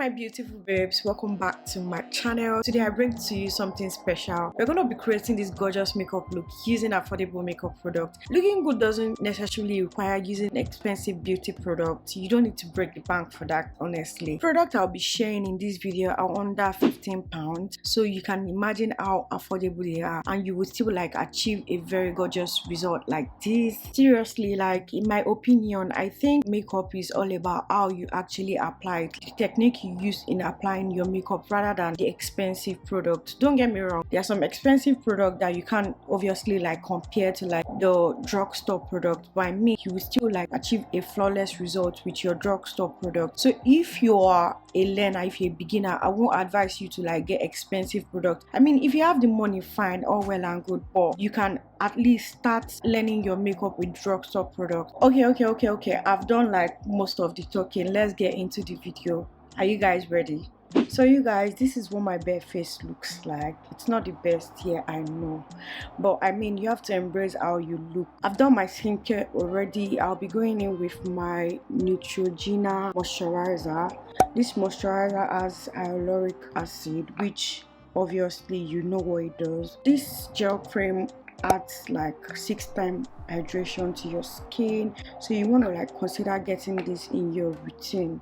my beautiful babes, welcome back to my channel. Today I bring to you something special. We're going to be creating this gorgeous makeup look using affordable makeup products. Looking good doesn't necessarily require using expensive beauty products. You don't need to break the bank for that, honestly. Products I'll be sharing in this video are under £15, so you can imagine how affordable they are and you will still achieve a very gorgeous result like this. Seriously, in my opinion, I think makeup is all about how you actually apply it, the technique you use in applying your makeup rather than the expensive product. Don't get me wrong, there are some expensive products that you can't obviously compare to the drugstore product, but I mean you will still achieve a flawless result with your drugstore product. So if you are a learner, if you're a beginner, I won't advise you to get expensive product. I mean, if you have the money, fine, all well and good, but you can at least start learning your makeup with drugstore product. Okay, I've done most of the talking. Let's get into the video. Are you guys ready? So you guys, this is what my bare face looks like. It's not the best here, I know, but I mean you have to embrace how you look. I've done my skincare already. I'll be going in with my Neutrogena moisturizer. This moisturizer has hyaluronic acid, which obviously you know what it does. This gel cream adds 6 times hydration to your skin, so you want to consider getting this in your routine.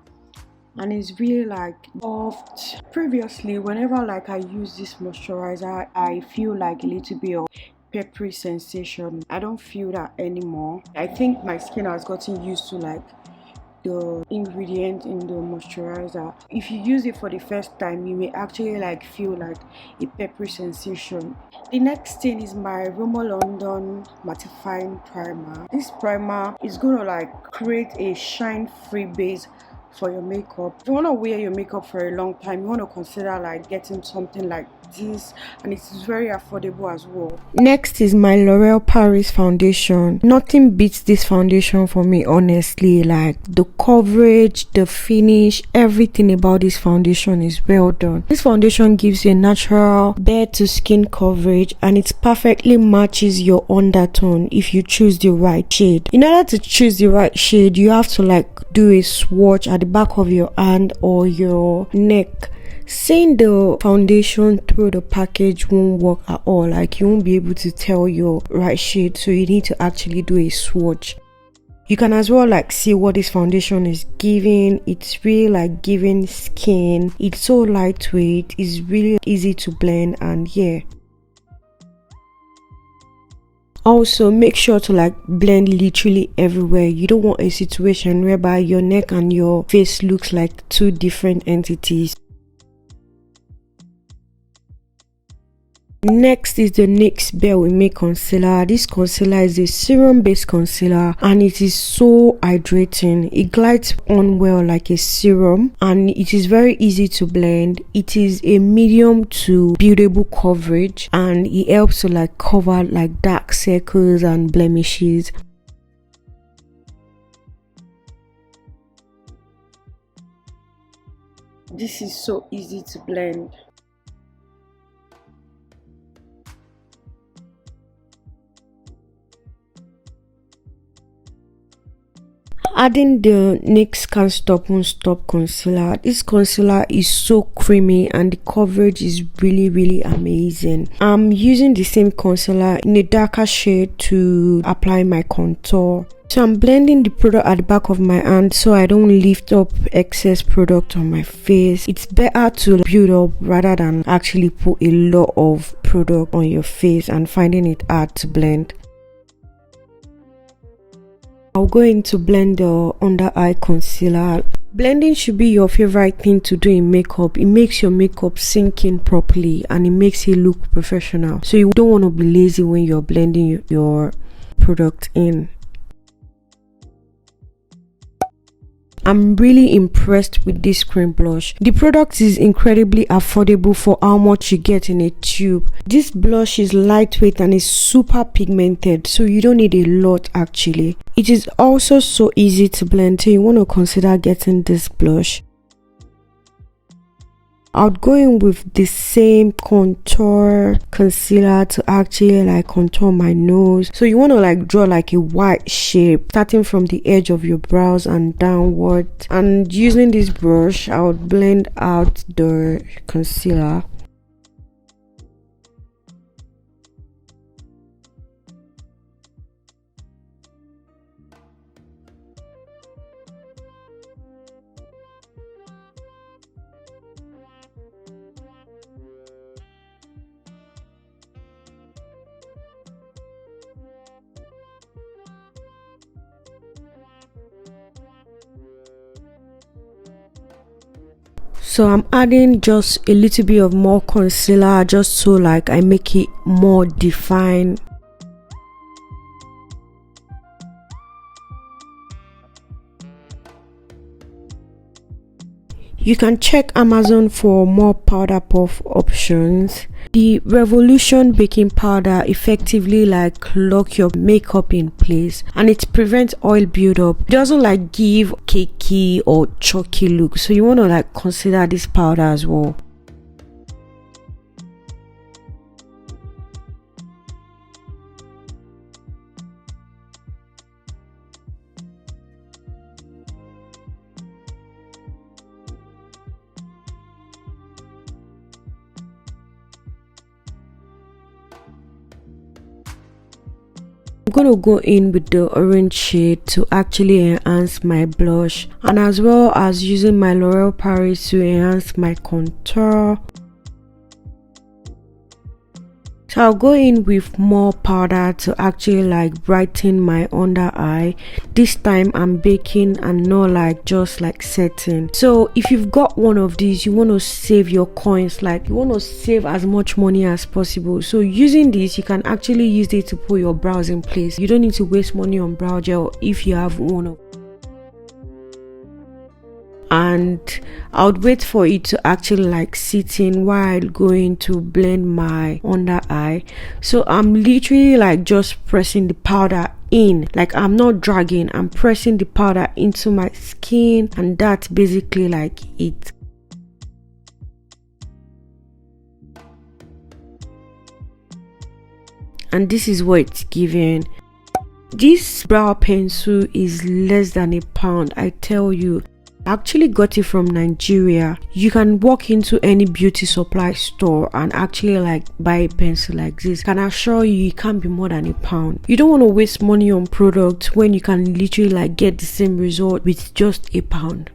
And it's really soft. Previously, whenever I use this moisturizer, I feel a little bit of peppery sensation. I don't feel that anymore. I think my skin has gotten used to the ingredient in the moisturizer. If you use it for the first time, you may actually feel a peppery sensation. The next thing is my Rimmel London Matifyung primer. This primer is gonna create a shine free base for your makeup. If you want to wear your makeup for a long time, you want to consider getting something like this, and it is very affordable as well. Next is my L'Oreal Paris foundation. Nothing beats this foundation for me, honestly. The coverage, the finish, everything about this foundation is well done. This foundation gives you a natural bare to skin coverage, and it perfectly matches your undertone if you choose the right shade. In order to choose the right shade, you have to do a swatch at the back of your hand or your neck. Seeing the foundation through the package won't work at all. You won't be able to tell your right shade, so you need to actually do a swatch. You can as well see what this foundation is giving. It's really giving skin. It's so lightweight, it's really easy to blend, and yeah. Also, make sure to blend literally everywhere. You don't want a situation whereby your neck and your face looks like two different entities. Next is the NYX Can concealer. This concealer is a serum based concealer and it is so hydrating. It glides on well like a serum and it is very easy to blend. It is a medium to buildable coverage and it helps to cover dark circles and blemishes. This is so easy to blend. Adding the Nyx Can Stop and Stop concealer. This concealer is so creamy and the coverage is really amazing. I'm using the same concealer in a darker shade to apply my contour. So I'm blending the product at the back of my hand so I don't lift up excess product on my face. It's better to build up rather than actually put a lot of product on your face and finding it hard to blend. I'll go in to blend the under eye concealer. Blending should be your favorite thing to do in makeup. It makes your makeup sink in properly and it makes it look professional. So you don't want to be lazy when you're blending your product in. I'm really impressed with this cream blush. The product is incredibly affordable for how much you get in a tube. This blush is lightweight and is super pigmented, so you don't need a lot actually. It is also so easy to blend, so you want to consider getting this blush. I would go in with the same contour concealer to actually like contour my nose. So you want to like draw like a white shape starting from the edge of your brows and downward. And using this brush, I would blend out the concealer. So I'm adding just a little bit of more concealer just so like I make it more defined. You can check Amazon for more powder puff options. The Revolution baking powder effectively like lock your makeup in place and it prevents oil buildup. It doesn't like give cakey or chalky look, so you want to like consider this powder as well. I'm going to go in with the orange shade to actually enhance my blush, and as well as using my L'Oreal Paris to enhance my contour. So I'll go in with more powder to actually like brighten my under eye. This time I'm baking and not like just like setting. So if you've got one of these, you want to save your coins, like you want to save as much money as possible. So using this, you can actually use it to put your brows in place. You don't need to waste money on brow gel if you have one of. And I would wait for it to actually like sit in while going to blend my under eye. So I'm literally like just pressing the powder in, like I'm not dragging, I'm pressing the powder into my skin, and that's basically like it. And this is what it's giving. This brow pencil is less than £1, I tell you. I actually got it from Nigeria. You can walk into any beauty supply store and actually like buy a pencil like this. Can assure you it can't be more than £1. You don't want to waste money on products when you can literally like get the same result with just £1.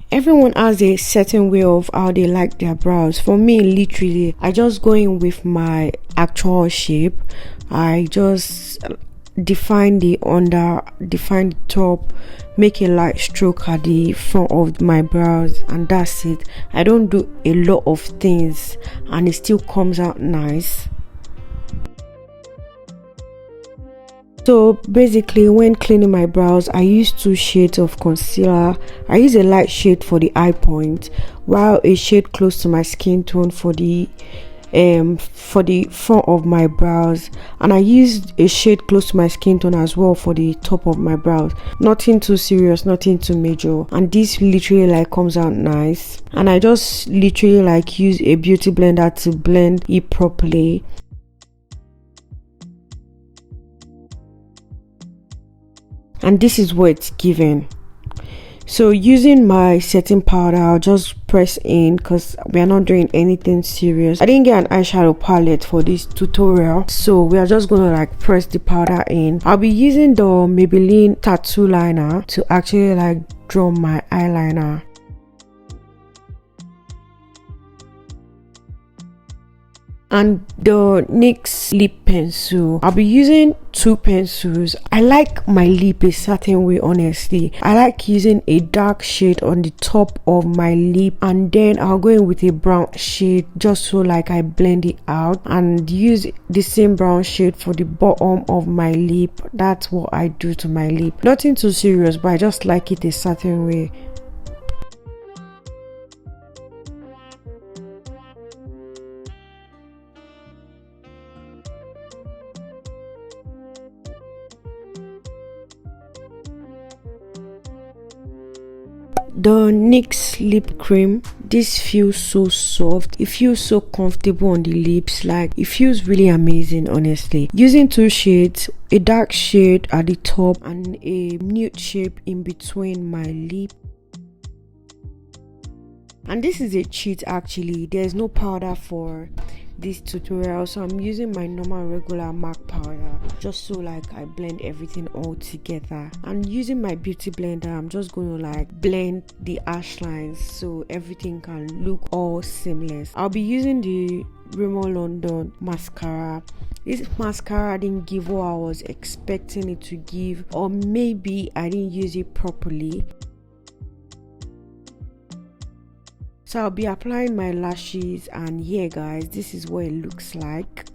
Everyone has a certain way of how they like their brows. For me, literally, I just go in with my actual shape. I just define the under, define the top, make a light stroke at the front of my brows, and that's it. I don't do a lot of things and it still comes out nice. So basically, when cleaning my brows, I use 2 shades of concealer. I use a light shade for the eye point, while a shade close to my skin tone for the front of my brows, and I used a shade close to my skin tone as well for the top of my brows. Nothing too serious, nothing too major, and this literally like comes out nice. And I just literally like use a beauty blender to blend it properly. And this is what it's given. So using my setting powder, I'll just press in because we are not doing anything serious. I didn't get an eyeshadow palette for this tutorial, so we are just gonna like press the powder in. I'll be using the Maybelline tattoo liner to actually like draw my eyeliner. And the NYX lip pencil, I'll be using 2 pencils. I like my lip a certain way, honestly. I like using a dark shade on the top of my lip, and then I'll go in with a brown shade just so like I blend it out, and use the same brown shade for the bottom of my lip. That's what I do to my lip. Nothing too serious, but I just like it a certain way. The NYX lip cream, this feels so soft. It feels so comfortable on the lips. Like, it feels really amazing, honestly. Using two shades, a dark shade at the top and a nude shade in between my lip. And this is a cheat actually. There's no powder for this tutorial, so I'm using my normal regular MAC powder just so like I blend everything all together. And using my beauty blender, I'm just going to like blend the ash lines so everything can look all seamless. I'll be using the Rimmel London mascara. This mascara didn't give what I was expecting it to give, or maybe I didn't use it properly. So I'll be applying my lashes, and yeah guys, this is what it looks like.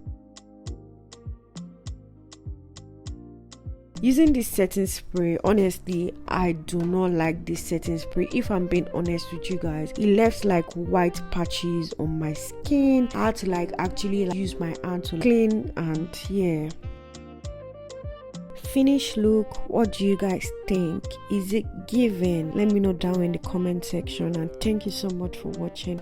Using this setting spray, honestly I do not like this setting spray. If I'm being honest with you guys, it left like white patches on my skin. I had to like actually use my hand to clean, and yeah. Finished look, what do you guys think? Is it giving? Let me know down in the comment section, and thank you so much for watching.